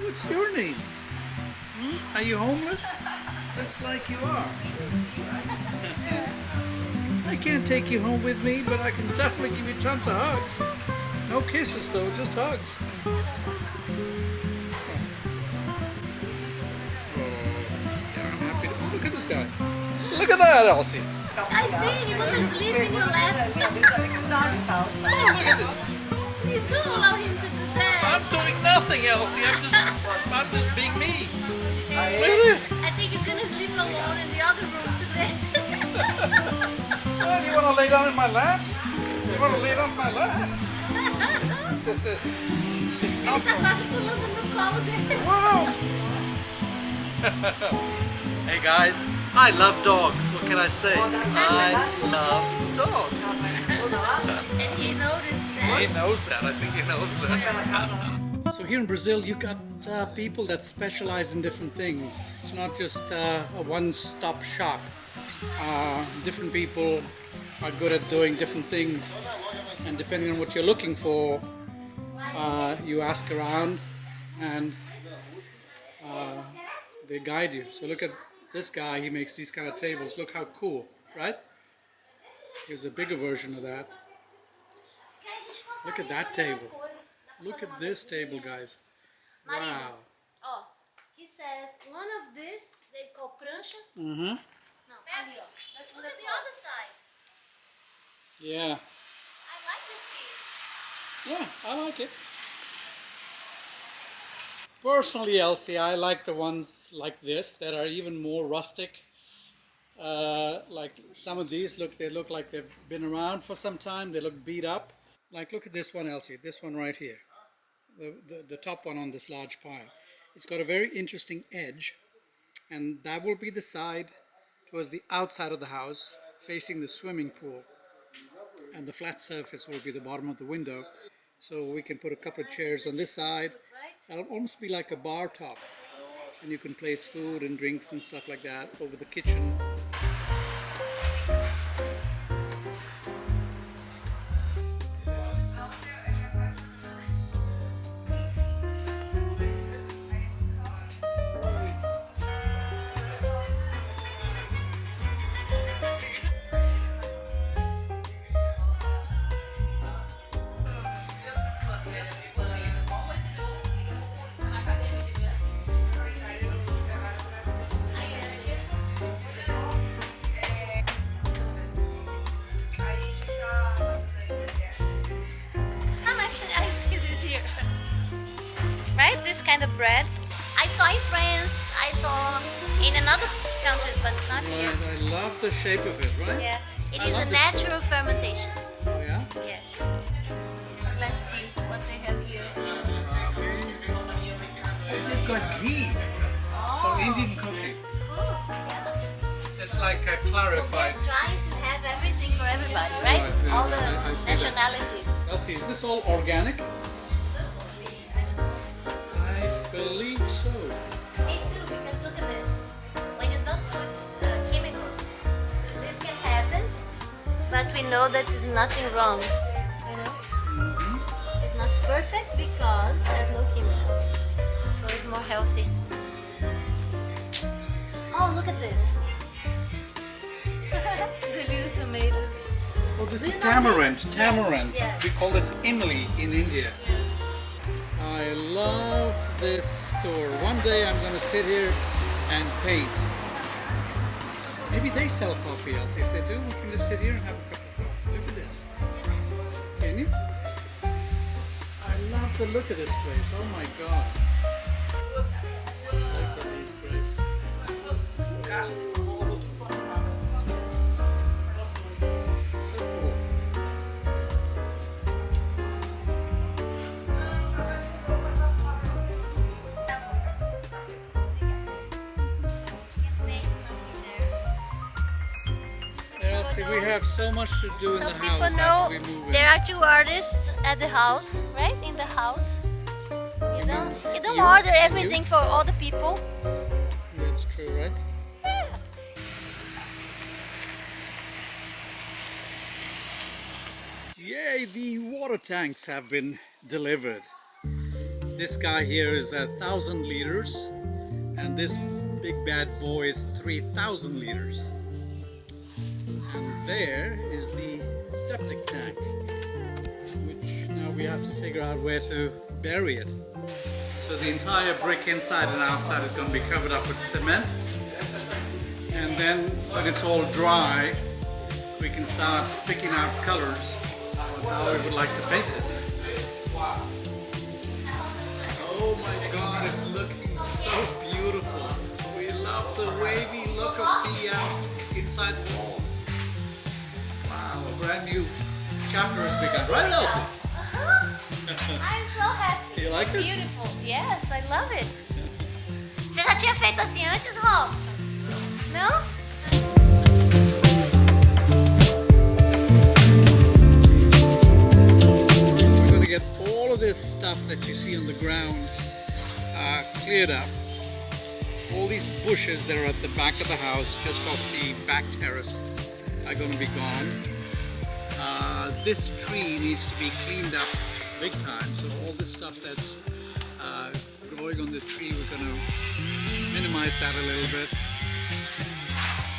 What's your name? Are you homeless? Looks like you are. I can't take you home with me, but I can definitely give you tons of hugs. No kisses though, just hugs. Yeah, I'm happy. Oh, look at this guy. Look at that, Elsie. I see you want to sleep in your lap. Oh, look at this. Please don't allow him to do that. I'm doing nothing, Elsie. I'm just being me. Look at this. I think you're gonna sleep alone in the other room today. Well, you want to lay down in my lap? You want to lay down in my lap? Ele tá quase pulando no colo dele. Wow. Hey guys, I love dogs. What can I say? I love dogs. And he noticed that. He knows that. I think he knows that. So here in Brazil, you got people that specialize in different things. It's not just a one-stop shop. Different people are good at doing different things, and depending on what you're looking for, you ask around and they guide you. So look at this guy, he makes these kind of tables. Look how cool, right? Here's a bigger version of that. Look at that table. Look at this table, guys. Wow. Oh, he says one of this they call prancha. Mm-hmm. No, ali, ó. Look at the other side. Yeah. I like this piece. Yeah, I like it. Personally, Elsie, I like the ones like this that are even more rustic. Like some of these, they look like they've been around for some time. They look beat up. Like, look at this one, Elsie. This one right here. The top one on this large pile. It's got a very interesting edge, and that will be the side towards the outside of the house, facing the swimming pool. And the flat surface will be the bottom of the window. So we can put a couple of chairs on this side. It'll almost be like a bar top. And you can place food and drinks and stuff like that over the kitchen. I see this here. Right? This kind of bread. I saw in France, I saw in another countries, but not here. Right, I love the shape of it, right? Yeah. It I is a love this natural fermentation. Oh yeah? Yes. Let's see what they have here. Oh, they've got ghee for Indian cooking. Oh, yeah. It's like a So clarified. they're trying to have everything for everybody, right? Right, yeah, All the I see that. nationalities. Elsie, is this all organic? I believe so. Me too, because look at this. When you don't put chemicals, this can happen, but we know that there's nothing wrong. You know? It's not perfect because there's no chemicals. So it's more healthy. Oh, look at this. The little tomatoes. Oh, this is Do you know tamarind. this? Tamarind. Yes. We call this imli in India. I love this store. One day I'm going to sit here and paint. Maybe they sell coffee, Elsie. If they do, we can just sit here and have a cup of coffee. Look at this. Can you? I love the look of this place. Oh my God. Look at these grapes. So cool. Elsie, we have so much to do in the Some people house know after we move in. there are two artists at the house, right? In the house. You don't you order and everything you? for all the people. That's true, right? Yeah. Yay, the water tanks have been delivered. This guy here is 1,000 liters, and this big bad boy is 3,000 liters. And there is the septic tank, which now we have to figure out where to bury it. So the entire brick inside and outside is going to be covered up with cement, and then when it's all dry we can start picking out colors on how we would like to paint this. Oh my god, it's looking so beautiful. We love the wavy look of the inside walls. Wow, a brand new chapter has begun. Right, Elci? I'm so happy. You like it? Beautiful. Yes, I love it. Você já tinha feito assim antes, Robson? Não? We're going to get all of this stuff that you see on the ground cleared up. All these bushes that are at the back of the house, just off the back terrace, are going to be gone. This tree needs to be cleaned up big time, so all this stuff that's growing on the tree, we're going to minimize that a little bit.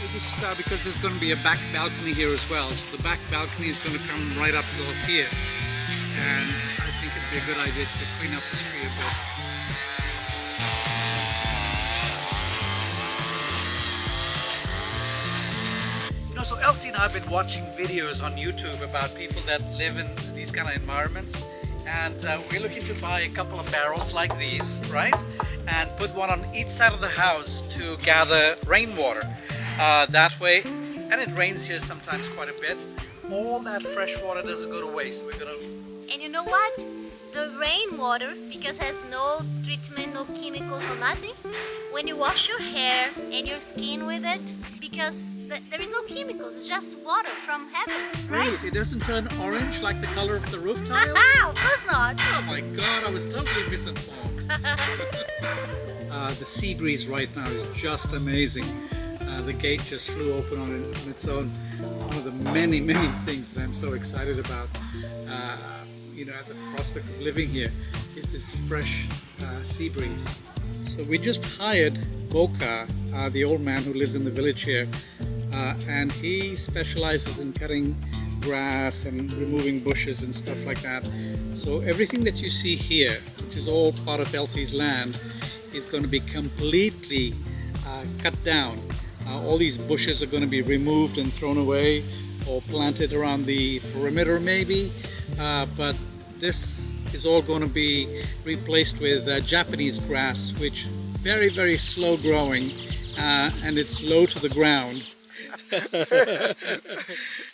We'll just because there's going to be a back balcony here as well, so the back balcony is going to come right up to here, and I think it'd be a good idea to clean up this tree a bit. So Elci and I have been watching videos on YouTube about people that live in these kind of environments, and we're looking to buy a couple of barrels like these, right? And put one on each side of the house to gather rainwater. That way, and it rains here sometimes quite a bit, all that fresh water doesn't go to waste. We're gonna... And you know what? The rainwater, because it has no treatment, no chemicals, no nothing, when you wash your hair and your skin with it, because there is no chemicals, it's just water from heaven, right? Wait, it doesn't turn orange like the color of the roof tiles? Of course not. Oh my god, I was totally misinformed. The sea breeze right now is just amazing. The gate just flew open on its own. One of the many, many things that I'm so excited about, you know, at the prospect of living here, is this fresh sea breeze. So we just hired Boca, the old man who lives in the village here, and he specializes in cutting grass and removing bushes and stuff like that. So everything that you see here, which is all part of Elci's land, is going to be completely cut down. All these bushes are going to be removed and thrown away or planted around the perimeter maybe, but this is all going to be replaced with Japanese grass, which very, very slow growing, and it's low to the ground.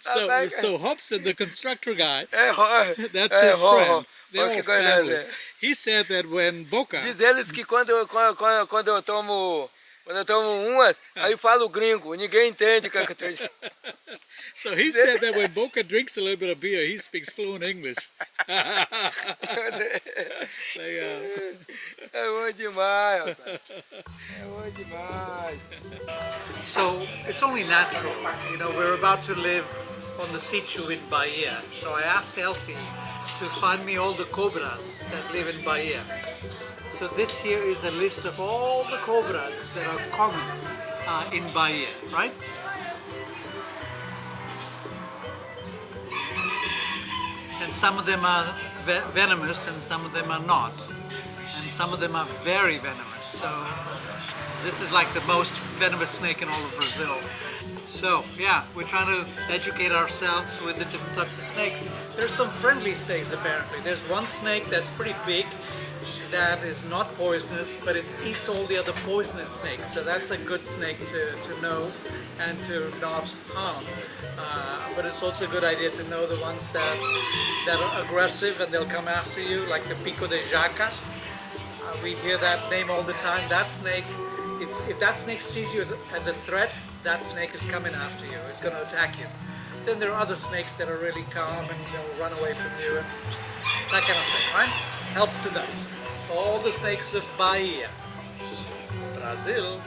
So Hobson, the constructor guy, that's his friend. They're all family. He said that when Boca... Diz eles que quando eu tomo umas, aí falo gringo, ninguém entende o que eu tô dizendo. So he said that when Boca drinks a little bit of beer, he speaks fluent English. É bom demais, rapaz. É bom demais. So it's only natural, you know, we're about to live on the situ in Bahia. So I asked Elci to find me all the cobras that live in Bahia. So this here is a list of all the cobras that are common in Bahia, right? And some of them are venomous and some of them are not. And some of them are very venomous. So this is like the most venomous snake in all of Brazil. So yeah, we're trying to educate ourselves with the different types of snakes. There's some friendly snakes apparently. There's one snake that's pretty big that is not poisonous, but it eats all the other poisonous snakes. So that's a good snake to know and to not harm. But it's also a good idea to know the ones that are aggressive and they'll come after you, like the pico de jaca. We hear that name all the time. That snake, if that snake sees you as a threat, that snake is coming after you. It's going to attack you. Then there are other snakes that are really calm and they'll run away from you. And that kind of thing, right? Helps to know. All the snakes of Bahia, Brazil.